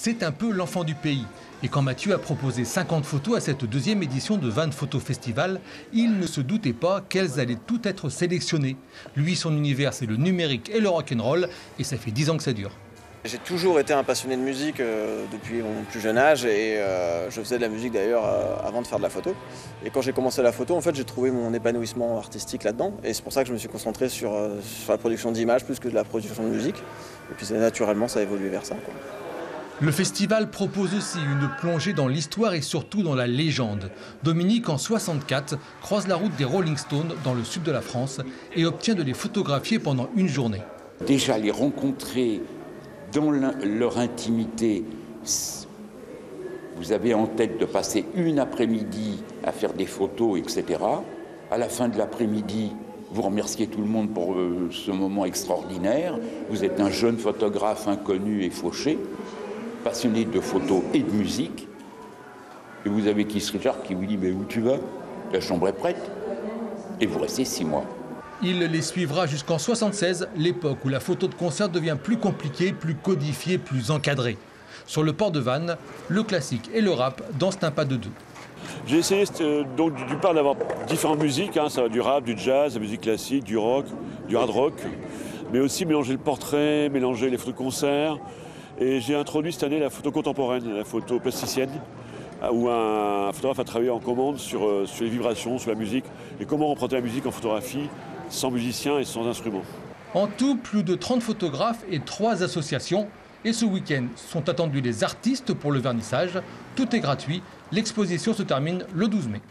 C'est un peu l'enfant du pays. Et quand Mathieu a proposé 50 photos à cette deuxième édition de Vannes Photo Festival, il ne se doutait pas qu'elles allaient toutes être sélectionnées. Lui, son univers, c'est le numérique et le rock'n'roll, et ça fait 10 ans que ça dure. J'ai toujours été un passionné de musique depuis mon plus jeune âge et je faisais de la musique d'ailleurs avant de faire de la photo. Et quand j'ai commencé la photo, en fait, j'ai trouvé mon épanouissement artistique là-dedans. Et c'est pour ça que je me suis concentré sur la production d'images plus que de la production de musique. Et puis naturellement, ça a évolué vers ça, quoi. Le festival propose aussi une plongée dans l'histoire et surtout dans la légende. Dominique, en 64, croise la route des Rolling Stones dans le sud de la France et obtient de les photographier pendant une journée. Déjà les rencontrer dans leur intimité, vous avez en tête de passer une après-midi à faire des photos, etc. À la fin de l'après-midi, vous remerciez tout le monde pour ce moment extraordinaire. Vous êtes un jeune photographe inconnu et fauché, passionné de photos et de musique. Et vous avez Keith Richards qui vous dit « Mais où tu vas ? La chambre est prête !» Et vous restez 6 mois. Il les suivra jusqu'en 1976, l'époque où la photo de concert devient plus compliquée, plus codifiée, plus encadrée. Sur le port de Vannes, le classique et le rap dansent un pas de deux. J'ai essayé donc d'une part d'avoir différentes musiques, ça va du rap, du jazz, de la musique classique, du rock, du hard rock, mais aussi mélanger le portrait, mélanger les photos de concert. Et j'ai introduit cette année la photo contemporaine, la photo plasticienne, où un photographe a travaillé en commande sur les vibrations, sur la musique, et comment représenter la musique en photographie sans musicien et sans instrument. En tout, plus de 30 photographes et 3 associations. Et ce week-end sont attendus les artistes pour le vernissage. Tout est gratuit. L'exposition se termine le 12 mai.